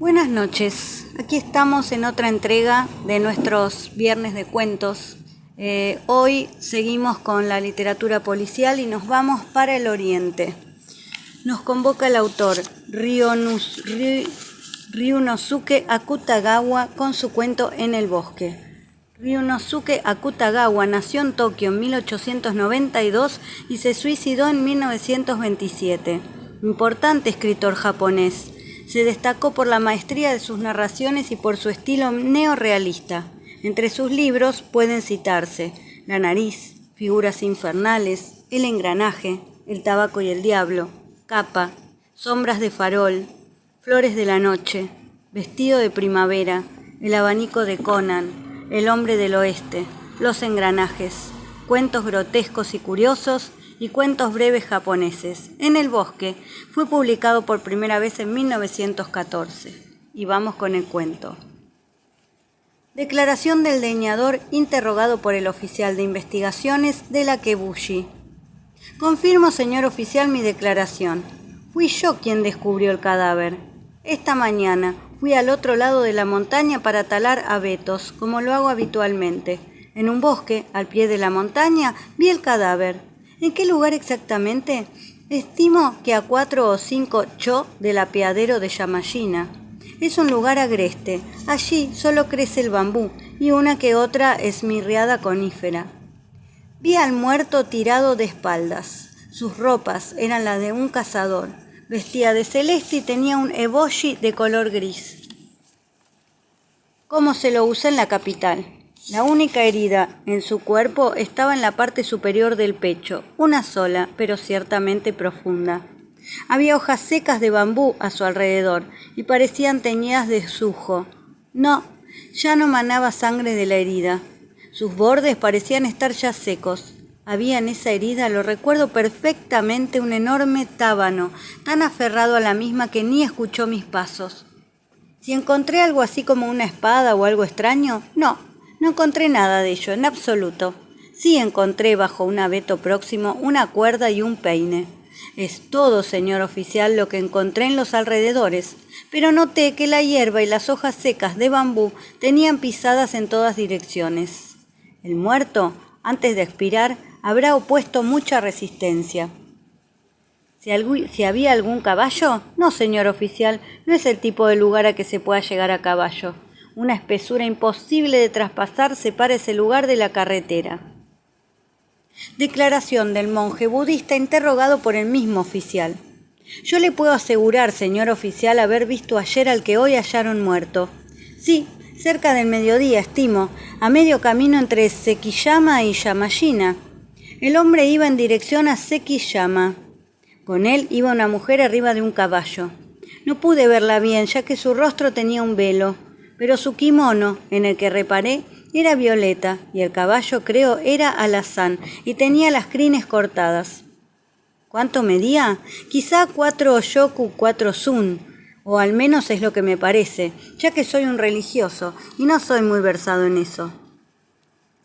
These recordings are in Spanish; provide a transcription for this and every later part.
Buenas noches, aquí estamos en otra entrega de nuestros viernes de cuentos. Hoy seguimos con la literatura policial y nos vamos para el oriente. Nos convoca el autor Ryunosuke Akutagawa con su cuento En el bosque. Ryunosuke Akutagawa nació en Tokio en 1892 y se suicidó en 1927. Importante escritor japonés. Se destacó por la maestría de sus narraciones y por su estilo neorrealista. Entre sus libros pueden citarse La nariz, Figuras infernales, El engranaje, El tabaco y el diablo, Capa, Sombras de farol, Flores de la noche, Vestido de primavera, El abanico de Conan, El hombre del oeste, Los engranajes, Cuentos grotescos y curiosos y cuentos breves japoneses. En el bosque fue publicado por primera vez en 1914. Y vamos con el cuento. Declaración del leñador interrogado por el oficial de investigaciones de la Kebushi. Confirmo, señor oficial, mi declaración. Fui yo quien descubrió el cadáver. Esta mañana fui al otro lado de la montaña para talar abetos, como lo hago habitualmente. En un bosque, al pie de la montaña, vi el cadáver. ¿En qué lugar exactamente? Estimo que a 4 o 5 cho del apeadero de Yamashina. Es un lugar agreste. Allí solo crece el bambú y una que otra esmirriada conífera. Vi al muerto tirado de espaldas. Sus ropas eran las de un cazador. Vestía de celeste y tenía un eboshi de color gris, como se lo usa en la capital. La única herida en su cuerpo estaba en la parte superior del pecho, una sola, pero ciertamente profunda. Había hojas secas de bambú a su alrededor y parecían teñidas de zujo. No, ya no manaba sangre de la herida. Sus bordes parecían estar ya secos. Había en esa herida, lo recuerdo perfectamente, un enorme tábano, tan aferrado a la misma que ni escuchó mis pasos. Si encontré algo así como una espada o algo extraño, no encontré nada de ello, en absoluto. Sí encontré bajo un abeto próximo una cuerda y un peine. Es todo, señor oficial, lo que encontré en los alrededores, pero noté que la hierba y las hojas secas de bambú tenían pisadas en todas direcciones. El muerto, antes de expirar, habrá opuesto mucha resistencia. ¿Si había algún caballo? No, señor oficial, no es el tipo de lugar a que se pueda llegar a caballo. Una espesura imposible de traspasar separa ese lugar de la carretera. Declaración del monje budista interrogado por el mismo oficial. Yo le puedo asegurar, señor oficial, haber visto ayer al que hoy hallaron muerto. Sí, cerca del mediodía, estimo, a medio camino entre Sekiyama y Yamashina. El hombre iba en dirección a Sekiyama. Con él iba una mujer arriba de un caballo. No pude verla bien, ya que su rostro tenía un velo. Pero su kimono, en el que reparé, era violeta, y el caballo, creo, era alazán, y tenía las crines cortadas. ¿Cuánto medía? Quizá 4 yoku, 4 sun, o al menos es lo que me parece, ya que soy un religioso, y no soy muy versado en eso.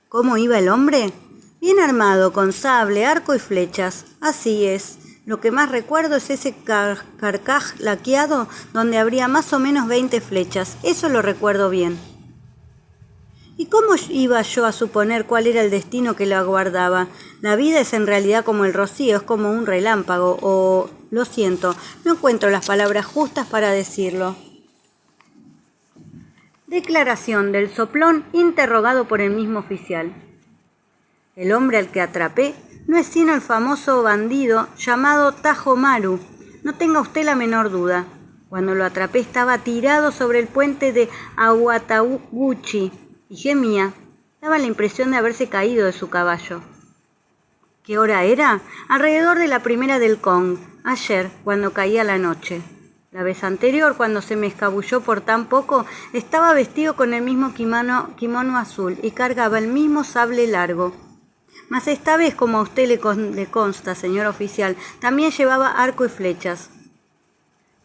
¿Cómo iba el hombre? Bien armado, con sable, arco y flechas. Así es. Lo que más recuerdo es ese carcaj laqueado donde habría más o menos 20 flechas. Eso lo recuerdo bien. ¿Y cómo iba yo a suponer cuál era el destino que lo aguardaba? La vida es en realidad como el rocío, es como un relámpago, o... Lo siento, no encuentro las palabras justas para decirlo. Declaración del soplón interrogado por el mismo oficial. El hombre al que atrapé no es sino el famoso bandido llamado Tajomaru. No tenga usted la menor duda. Cuando lo atrapé estaba tirado sobre el puente de Awataguchi y gemía. Daba la impresión de haberse caído de su caballo. ¿Qué hora era? Alrededor de la primera del Kong, ayer, cuando caía la noche. La vez anterior, cuando se me escabulló por tan poco, estaba vestido con el mismo kimono azul y cargaba el mismo sable largo. Mas esta vez, como a usted le consta, señor oficial, también llevaba arco y flechas.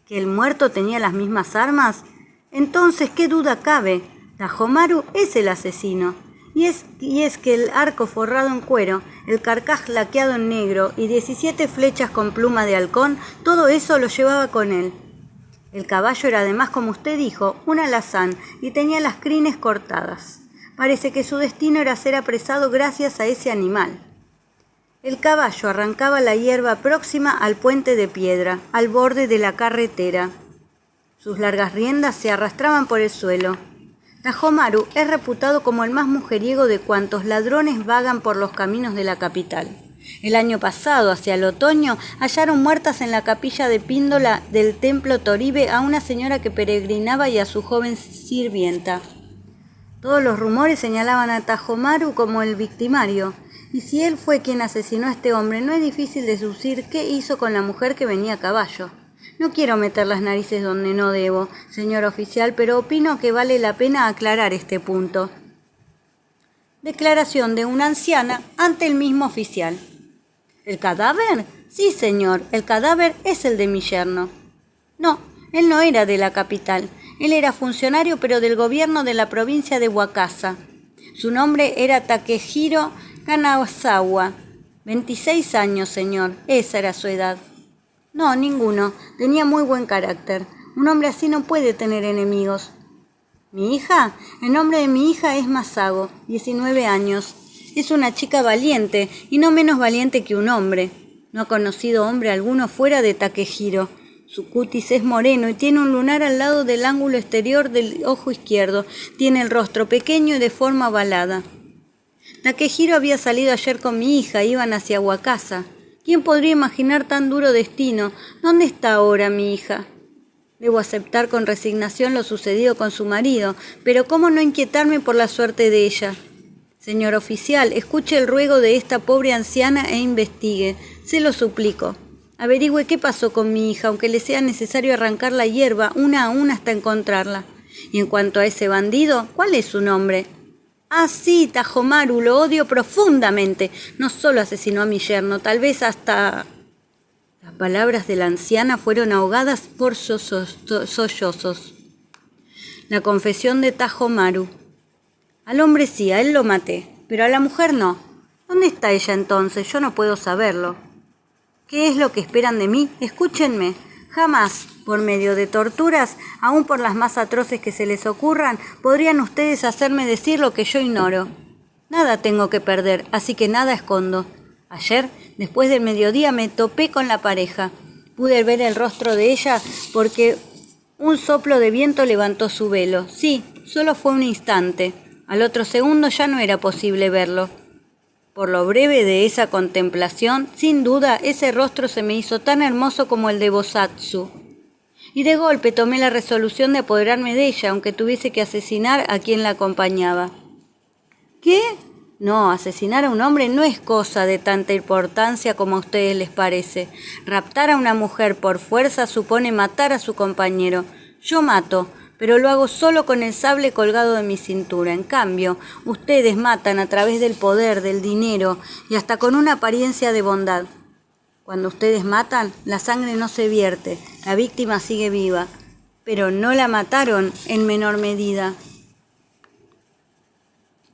¿Que el muerto tenía las mismas armas? Entonces, ¿qué duda cabe? Tajomaru es el asesino. Y es que el arco forrado en cuero, el carcaj laqueado en negro y 17 flechas con pluma de halcón, todo eso lo llevaba con él. El caballo era además, como usted dijo, un alazán y tenía las crines cortadas. Parece que su destino era ser apresado gracias a ese animal. El caballo arrancaba la hierba próxima al puente de piedra, al borde de la carretera. Sus largas riendas se arrastraban por el suelo. Tajomaru es reputado como el más mujeriego de cuantos ladrones vagan por los caminos de la capital. El año pasado, hacia el otoño, hallaron muertas en la capilla de Píndola del templo Toribe a una señora que peregrinaba y a su joven sirvienta. Todos los rumores señalaban a Tajomaru como el victimario, y si él fue quien asesinó a este hombre, no es difícil deducir qué hizo con la mujer que venía a caballo. No quiero meter las narices donde no debo, señor oficial, pero opino que vale la pena aclarar este punto. Declaración de una anciana ante el mismo oficial. ¿El cadáver? Sí, señor, el cadáver es el de mi yerno. No, él no era de la capital. Él era funcionario, pero del gobierno de la provincia de Wakasa. Su nombre era Takehiro Kanazawa. 26 años, señor. Esa era su edad. No, ninguno. Tenía muy buen carácter. Un hombre así no puede tener enemigos. ¿Mi hija? El nombre de mi hija es Masago, 19 años. Es una chica valiente, y no menos valiente que un hombre. No ha conocido hombre alguno fuera de Takehiro. Su cutis es moreno y tiene un lunar al lado del ángulo exterior del ojo izquierdo. Tiene el rostro pequeño y de forma ovalada. Takehiro había salido ayer con mi hija, iban hacia Wakasa. ¿Quién podría imaginar tan duro destino? ¿Dónde está ahora mi hija? Debo aceptar con resignación lo sucedido con su marido, pero ¿cómo no inquietarme por la suerte de ella? Señor oficial, escuche el ruego de esta pobre anciana e investigue. Se lo suplico. Averigüe qué pasó con mi hija, aunque le sea necesario arrancar la hierba una a una hasta encontrarla. Y en cuanto a ese bandido, ¿cuál es su nombre? Ah, sí, Tajomaru, lo odio profundamente. No solo asesinó a mi yerno, tal vez hasta... Las palabras de la anciana fueron ahogadas por sollozos. La confesión de Tajomaru. Al hombre sí, a él lo maté, pero a la mujer no. ¿Dónde está ella entonces? Yo no puedo saberlo. ¿Qué es lo que esperan de mí? Escúchenme. Jamás, por medio de torturas, aun por las más atroces que se les ocurran, podrían ustedes hacerme decir lo que yo ignoro. Nada tengo que perder, así que nada escondo. Ayer, después del mediodía, me topé con la pareja. Pude ver el rostro de ella porque un soplo de viento levantó su velo. Sí, solo fue un instante. Al otro segundo ya no era posible verlo. Por lo breve de esa contemplación, sin duda, ese rostro se me hizo tan hermoso como el de Bosatsu. Y de golpe tomé la resolución de apoderarme de ella, aunque tuviese que asesinar a quien la acompañaba. ¿Qué? No, asesinar a un hombre no es cosa de tanta importancia como a ustedes les parece. Raptar a una mujer por fuerza supone matar a su compañero. Yo mato, pero lo hago solo con el sable colgado de mi cintura. En cambio, ustedes matan a través del poder, del dinero y hasta con una apariencia de bondad. Cuando ustedes matan, la sangre no se vierte, la víctima sigue viva, pero no la mataron en menor medida.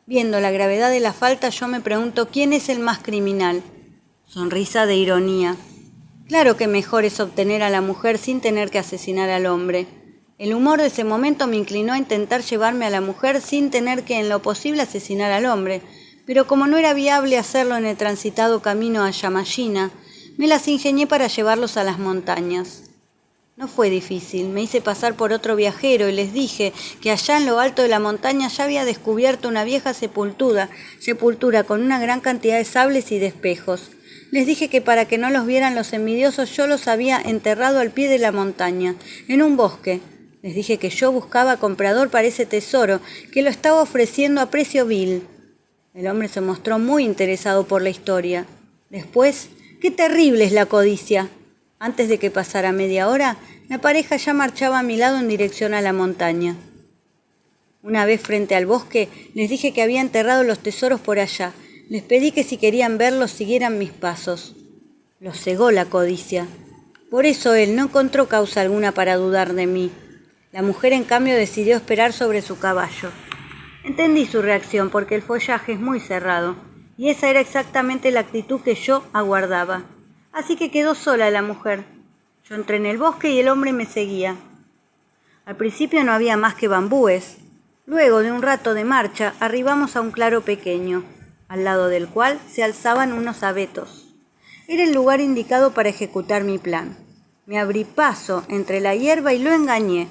Viendo la gravedad de la falta, yo me pregunto quién es el más criminal. Sonrisa de ironía. Claro que mejor es obtener a la mujer sin tener que asesinar al hombre. El humor de ese momento me inclinó a intentar llevarme a la mujer sin tener que en lo posible asesinar al hombre, pero como no era viable hacerlo en el transitado camino a Yamashina, me las ingenié para llevarlos a las montañas. No fue difícil, me hice pasar por otro viajero y les dije que allá en lo alto de la montaña ya había descubierto una vieja sepultura con una gran cantidad de sables y de espejos. Les dije que para que no los vieran los envidiosos yo los había enterrado al pie de la montaña, en un bosque. Les dije que yo buscaba comprador para ese tesoro, que lo estaba ofreciendo a precio vil. El hombre se mostró muy interesado por la historia. Después, ¡qué terrible es la codicia! Antes de que pasara media hora, la pareja ya marchaba a mi lado en dirección a la montaña. Una vez frente al bosque, les dije que había enterrado los tesoros por allá. Les pedí que si querían verlos siguieran mis pasos. Los cegó la codicia. Por eso él no encontró causa alguna para dudar de mí. La mujer, en cambio, decidió esperar sobre su caballo. Entendí su reacción porque el follaje es muy cerrado, y esa era exactamente la actitud que yo aguardaba. Así que quedó sola la mujer. Yo entré en el bosque y el hombre me seguía. Al principio no había más que bambúes. Luego de un rato de marcha, arribamos a un claro pequeño, al lado del cual se alzaban unos abetos. Era el lugar indicado para ejecutar mi plan. Me abrí paso entre la hierba y lo engañé.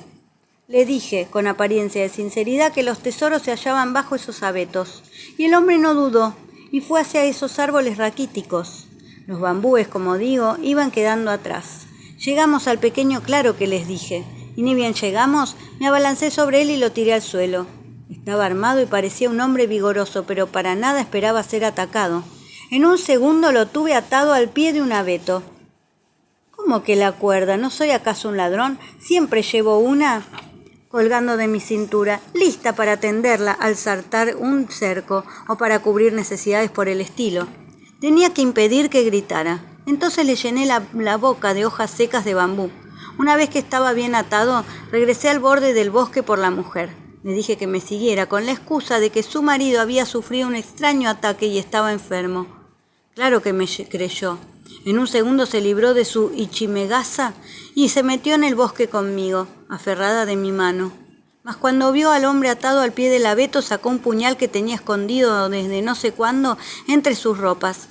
Le dije, con apariencia de sinceridad, que los tesoros se hallaban bajo esos abetos, y el hombre no dudó, y fue hacia esos árboles raquíticos. Los bambúes, como digo, iban quedando atrás. Llegamos al pequeño claro que les dije, y ni bien llegamos, me abalancé sobre él y lo tiré al suelo. Estaba armado y parecía un hombre vigoroso, pero para nada esperaba ser atacado. En un segundo lo tuve atado al pie de un abeto. ¿Cómo que la cuerda? ¿No soy acaso un ladrón? Siempre llevo una colgando de mi cintura, lista para tenderla al saltar un cerco o para cubrir necesidades por el estilo. Tenía que impedir que gritara. Entonces le llené la boca de hojas secas de bambú. Una vez que estaba bien atado, regresé al borde del bosque por la mujer. Le dije que me siguiera con la excusa de que su marido había sufrido un extraño ataque y estaba enfermo. Claro que me creyó. En un segundo se libró de su ichimegasa y se metió en el bosque conmigo, aferrada de mi mano. Mas cuando vio al hombre atado al pie del abeto, sacó un puñal que tenía escondido desde no sé cuándo entre sus ropas.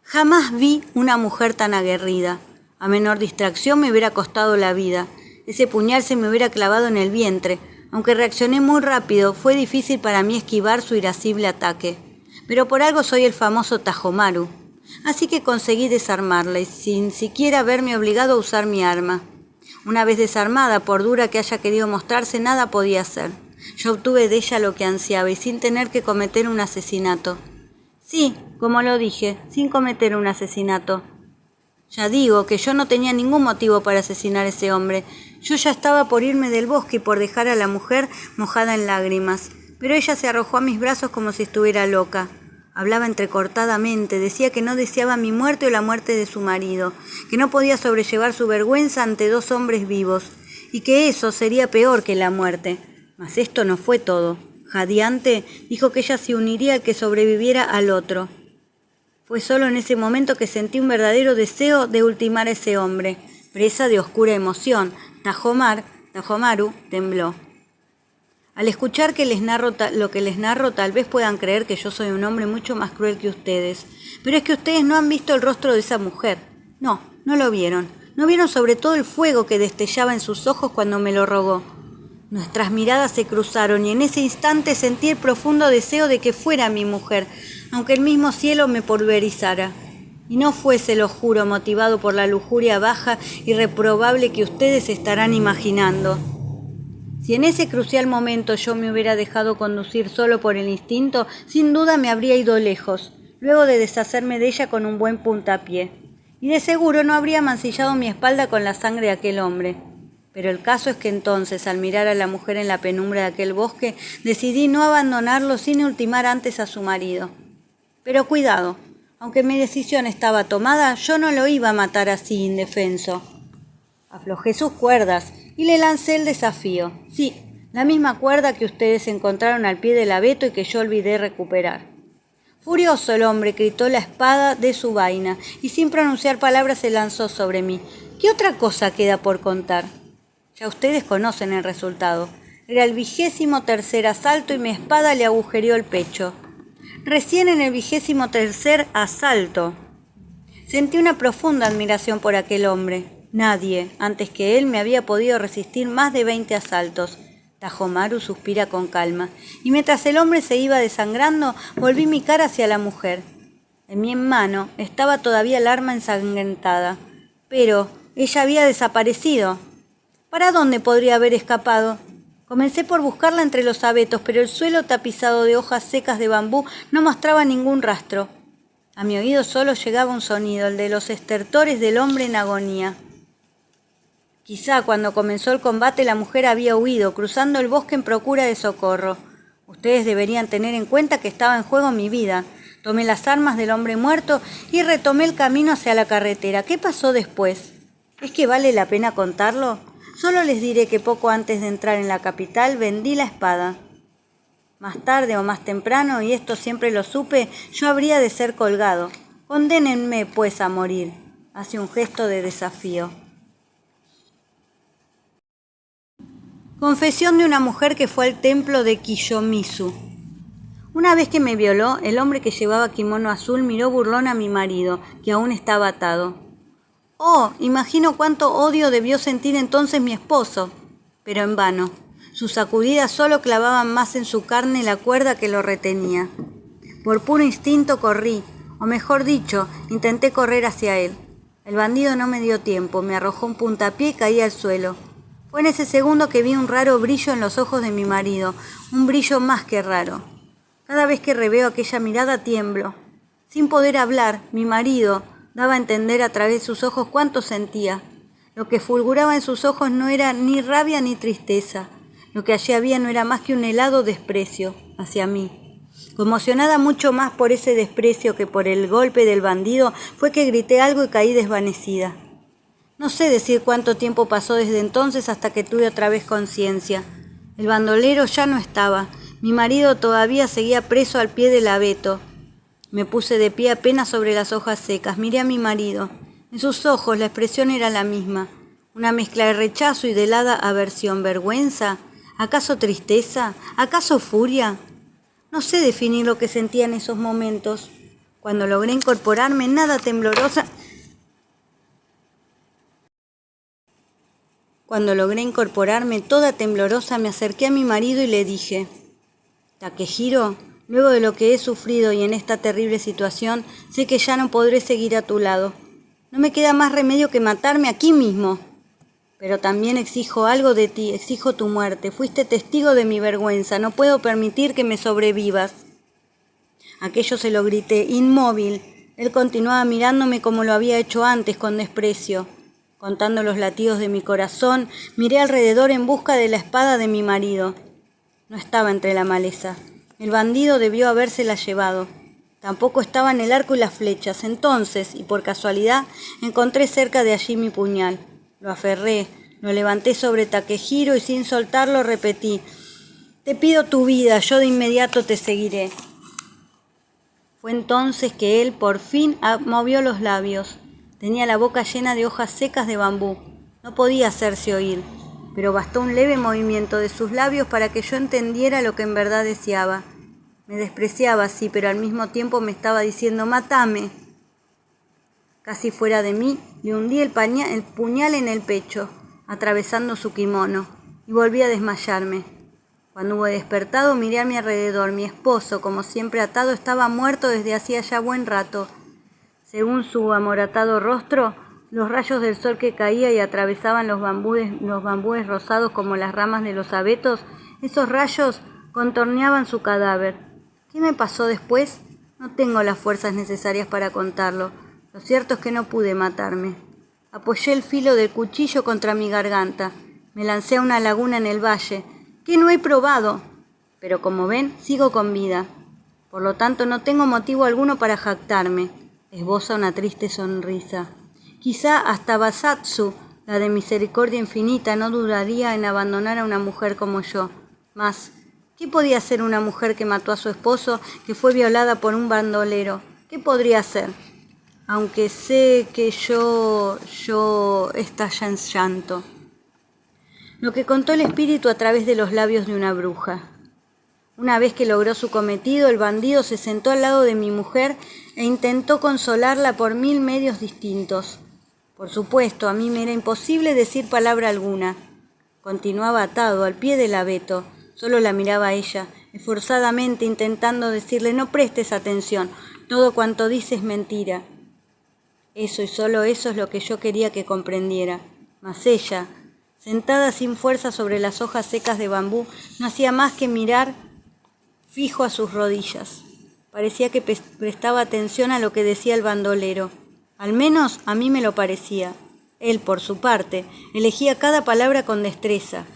Jamás vi una mujer tan aguerrida. A menor distracción me hubiera costado la vida. Ese puñal se me hubiera clavado en el vientre. Aunque reaccioné muy rápido, fue difícil para mí esquivar su irascible ataque. Pero por algo soy el famoso Tajomaru. Así que conseguí desarmarla y sin siquiera verme obligado a usar mi arma. Una vez desarmada, por dura que haya querido mostrarse, nada podía hacer. Yo obtuve de ella lo que ansiaba y sin tener que cometer un asesinato. Sí, como lo dije, sin cometer un asesinato. Ya digo que yo no tenía ningún motivo para asesinar a ese hombre. Yo ya estaba por irme del bosque y por dejar a la mujer mojada en lágrimas. Pero ella se arrojó a mis brazos como si estuviera loca. Hablaba entrecortadamente, decía que no deseaba mi muerte o la muerte de su marido, que no podía sobrellevar su vergüenza ante dos hombres vivos, y que eso sería peor que la muerte. Mas esto no fue todo. Jadeante, dijo que ella se uniría al que sobreviviera al otro. Fue solo en ese momento que sentí un verdadero deseo de ultimar a ese hombre. Presa de oscura emoción, Tajomaru tembló. Al escuchar que lo que les narro, tal vez puedan creer que yo soy un hombre mucho más cruel que ustedes. Pero es que ustedes no han visto el rostro de esa mujer. No, no lo vieron. No vieron sobre todo el fuego que destellaba en sus ojos cuando me lo rogó. Nuestras miradas se cruzaron y en ese instante sentí el profundo deseo de que fuera mi mujer, aunque el mismo cielo me pulverizara. Y no fuese, lo juro, motivado por la lujuria baja y reprobable que ustedes estarán imaginando. Si en ese crucial momento yo me hubiera dejado conducir solo por el instinto, sin duda me habría ido lejos, luego de deshacerme de ella con un buen puntapié. Y de seguro no habría mancillado mi espalda con la sangre de aquel hombre. Pero el caso es que entonces, al mirar a la mujer en la penumbra de aquel bosque, decidí no abandonarlo sin ultimar antes a su marido. Pero cuidado, aunque mi decisión estaba tomada, yo no lo iba a matar así indefenso. Aflojé sus cuerdas y le lancé el desafío. Sí, la misma cuerda que ustedes encontraron al pie del abeto y que yo olvidé recuperar. Furioso el hombre gritó la espada de su vaina y sin pronunciar palabras se lanzó sobre mí. ¿Qué otra cosa queda por contar? Ya ustedes conocen el resultado. Era el 23º asalto y mi espada le agujereó el pecho. Recién en el 23º asalto sentí una profunda admiración por aquel hombre. Nadie, antes que él, me había podido resistir más de 20 asaltos. Tajomaru suspira con calma, y mientras el hombre se iba desangrando, volví mi cara hacia la mujer. En mi mano estaba todavía el arma ensangrentada, pero ella había desaparecido. ¿Para dónde podría haber escapado? Comencé por buscarla entre los abetos, pero el suelo tapizado de hojas secas de bambú no mostraba ningún rastro. A mi oído solo llegaba un sonido, el de los estertores del hombre en agonía. Quizá cuando comenzó el combate la mujer había huido, cruzando el bosque en procura de socorro. Ustedes deberían tener en cuenta que estaba en juego mi vida. Tomé las armas del hombre muerto y retomé el camino hacia la carretera. ¿Qué pasó después? ¿Es que vale la pena contarlo? Solo les diré que poco antes de entrar en la capital vendí la espada. Más tarde o más temprano, y esto siempre lo supe, yo habría de ser colgado. Condénenme, pues, a morir. Hace un gesto de desafío. Confesión de una mujer que fue al templo de Kiyomizu. Una vez que me violó, el hombre que llevaba kimono azul miró burlón a mi marido, que aún estaba atado. Oh, imagino cuánto odio debió sentir entonces mi esposo. Pero en vano. Sus sacudidas solo clavaban más en su carne la cuerda que lo retenía. Por puro instinto corrí, o mejor dicho, intenté correr hacia él. El bandido no me dio tiempo, me arrojó un puntapié y caí al suelo. Fue en ese segundo que vi un raro brillo en los ojos de mi marido, un brillo más que raro. Cada vez que reveo aquella mirada tiemblo. Sin poder hablar, mi marido daba a entender a través de sus ojos cuánto sentía. Lo que fulguraba en sus ojos no era ni rabia ni tristeza. Lo que allí había no era más que un helado desprecio hacia mí. Conmocionada mucho más por ese desprecio que por el golpe del bandido, fue que grité algo y caí desvanecida. No sé decir cuánto tiempo pasó desde entonces hasta que tuve otra vez conciencia. El bandolero ya no estaba. Mi marido todavía seguía preso al pie del abeto. Me puse de pie apenas sobre las hojas secas. Miré a mi marido. En sus ojos la expresión era la misma. Una mezcla de rechazo y de helada aversión. ¿Vergüenza? ¿Acaso tristeza? ¿Acaso furia? No sé definir lo que sentía en esos momentos. Cuando logré incorporarme, toda temblorosa, me acerqué a mi marido y le dije: Takehiro, luego de lo que he sufrido y en esta terrible situación, sé que ya no podré seguir a tu lado. No me queda más remedio que matarme aquí mismo. Pero también exijo algo de ti, exijo tu muerte. Fuiste testigo de mi vergüenza, no puedo permitir que me sobrevivas. Aquello se lo grité, inmóvil. Él continuaba mirándome como lo había hecho antes, con desprecio. Contando los latidos de mi corazón, miré alrededor en busca de la espada de mi marido. No estaba entre la maleza. El bandido debió habérsela llevado. Tampoco estaban el arco y las flechas. Entonces, y por casualidad, encontré cerca de allí mi puñal. Lo aferré, lo levanté sobre Takehiro y sin soltarlo repetí: «Te pido tu vida, yo de inmediato te seguiré». Fue entonces que él por fin movió los labios. Tenía la boca llena de hojas secas de bambú. No podía hacerse oír, pero bastó un leve movimiento de sus labios para que yo entendiera lo que en verdad deseaba. Me despreciaba, sí, pero al mismo tiempo me estaba diciendo: «Mátame». Casi fuera de mí, le hundí el puñal en el pecho, atravesando su kimono, y volví a desmayarme. Cuando hube despertado, miré a mi alrededor. Mi esposo, como siempre atado, estaba muerto desde hacía ya buen rato. Según su amoratado rostro, los rayos del sol que caía y atravesaban los bambúes rosados como las ramas de los abetos, esos rayos contorneaban su cadáver. ¿Qué me pasó después? No tengo las fuerzas necesarias para contarlo. Lo cierto es que no pude matarme. Apoyé el filo del cuchillo contra mi garganta. Me lancé a una laguna en el valle, que no he probado. Pero como ven, sigo con vida. Por lo tanto, no tengo motivo alguno para jactarme. Esboza una triste sonrisa. Quizá hasta Basatsu, la de misericordia infinita, no dudaría en abandonar a una mujer como yo. Mas, ¿qué podía hacer una mujer que mató a su esposo, que fue violada por un bandolero? ¿Qué podría hacer? Aunque sé que yo estalla en llanto. Lo que contó el espíritu a través de los labios de una bruja. Una vez que logró su cometido, el bandido se sentó al lado de mi mujer e intentó consolarla por 1000 medios distintos. Por supuesto, a mí me era imposible decir palabra alguna. Continuaba atado al pie del abeto. Solo la miraba a ella, esforzadamente intentando decirle: «No prestes atención, todo cuanto dices es mentira». Eso y solo eso es lo que yo quería que comprendiera. Mas ella, sentada sin fuerza sobre las hojas secas de bambú, no hacía más que mirar fijo a sus rodillas. Parecía que prestaba atención a lo que decía el bandolero. Al menos a mí me lo parecía. Él, por su parte, elegía cada palabra con destreza.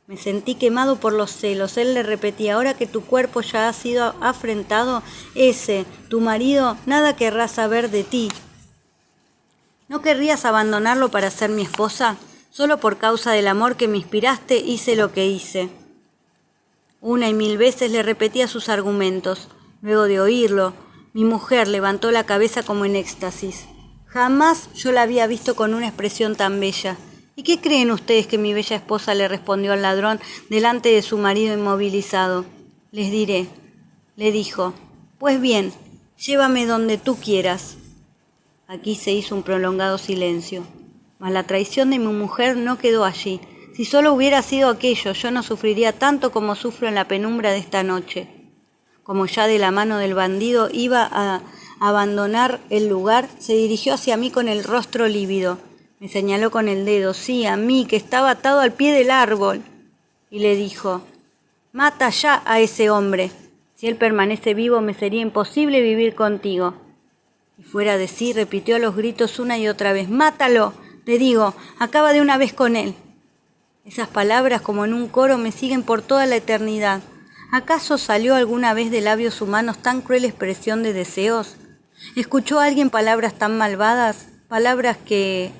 Me sentí quemado por los celos. Él le repetía: «Ahora que tu cuerpo ya ha sido afrentado, tu marido, nada querrá saber de ti». ¿No querrías abandonarlo para ser mi esposa? Solo por causa del amor que me inspiraste hice lo que hice. Una y 1000 veces le repetía sus argumentos. Luego de oírlo, mi mujer levantó la cabeza como en éxtasis. Jamás yo la había visto con una expresión tan bella. ¿Y qué creen ustedes que mi bella esposa le respondió al ladrón delante de su marido inmovilizado? Les diré, le dijo, pues bien, llévame donde tú quieras. Aquí se hizo un prolongado silencio, mas la traición de mi mujer no quedó allí. Si solo hubiera sido aquello, yo no sufriría tanto como sufro en la penumbra de esta noche. Como ya de la mano del bandido iba a abandonar el lugar, se dirigió hacia mí con el rostro lívido. Me señaló con el dedo, sí, a mí, que estaba atado al pie del árbol. Y le dijo, mata ya a ese hombre. Si él permanece vivo, me sería imposible vivir contigo. Y fuera de sí, repitió a los gritos una y otra vez, mátalo, le digo, acaba de una vez con él. Esas palabras, como en un coro, me siguen por toda la eternidad. ¿Acaso salió alguna vez de labios humanos tan cruel expresión de deseos? ¿Escuchó alguien palabras tan malvadas? Palabras que...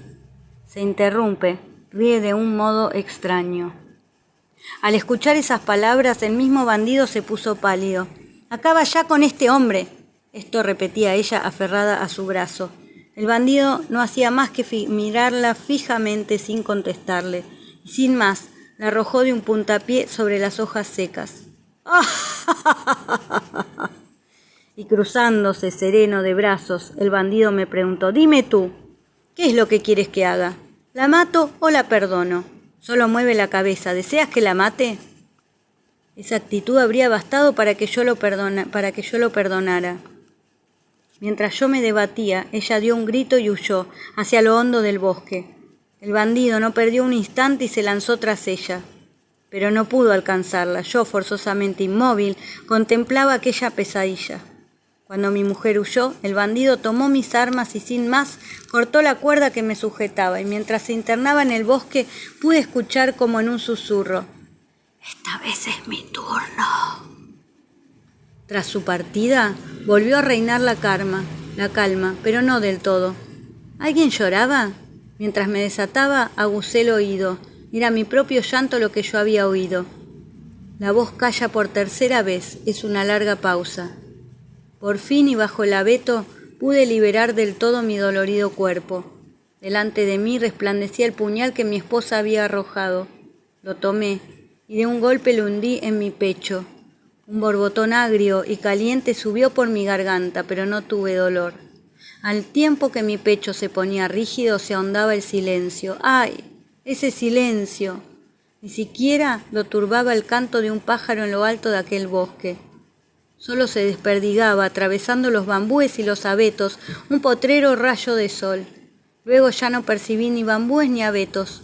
Se interrumpe, ríe de un modo extraño. Al escuchar esas palabras, el mismo bandido se puso pálido. «Acaba ya con este hombre», esto repetía ella aferrada a su brazo. El bandido no hacía más que mirarla fijamente sin contestarle, y sin más, la arrojó de un puntapié sobre las hojas secas. Y cruzándose sereno de brazos, el bandido me preguntó, «Dime tú, ¿qué es lo que quieres que haga? ¿La mato o la perdono?» Solo mueve la cabeza. ¿Deseas que la mate? Esa actitud habría bastado para que yo lo perdonara. Mientras yo me debatía, ella dio un grito y huyó hacia lo hondo del bosque. El bandido no perdió un instante y se lanzó tras ella. Pero no pudo alcanzarla. Yo, forzosamente inmóvil, contemplaba aquella pesadilla. Cuando mi mujer huyó, el bandido tomó mis armas y sin más cortó la cuerda que me sujetaba, y mientras se internaba en el bosque pude escuchar como en un susurro, «Esta vez es mi turno». Tras su partida, volvió a reinar la calma, pero no del todo. ¿Alguien lloraba? Mientras me desataba, aguzé el oído. Era mi propio llanto lo que yo había oído. La voz calla por tercera vez, es una larga pausa. Por fin y bajo el abeto pude liberar del todo mi dolorido cuerpo. Delante de mí resplandecía el puñal que mi esposa había arrojado. Lo tomé y de un golpe lo hundí en mi pecho. Un borbotón agrio y caliente subió por mi garganta, pero no tuve dolor. Al tiempo que mi pecho se ponía rígido, se ahondaba el silencio. ¡Ay! Ese silencio. Ni siquiera lo turbaba el canto de un pájaro en lo alto de aquel bosque. Solo se desperdigaba, atravesando los bambúes y los abetos, un potrero rayo de sol. Luego ya no percibí ni bambúes ni abetos.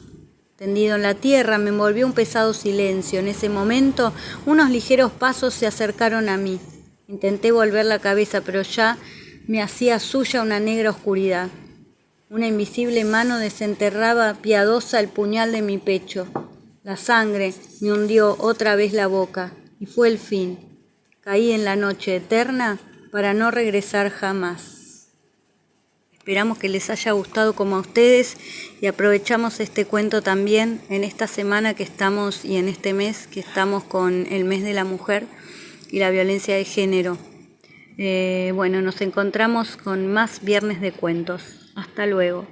Tendido en la tierra me envolvió un pesado silencio. En ese momento, unos ligeros pasos se acercaron a mí. Intenté volver la cabeza, pero ya me hacía suya una negra oscuridad. Una invisible mano desenterraba piadosa el puñal de mi pecho. La sangre me hundió otra vez la boca, y fue el fin. Caí en la noche eterna para no regresar jamás. Esperamos que les haya gustado como a ustedes y aprovechamos este cuento también en esta semana que estamos y en este mes que estamos con el mes de la mujer y la violencia de género. Nos encontramos con más viernes de cuentos. Hasta luego.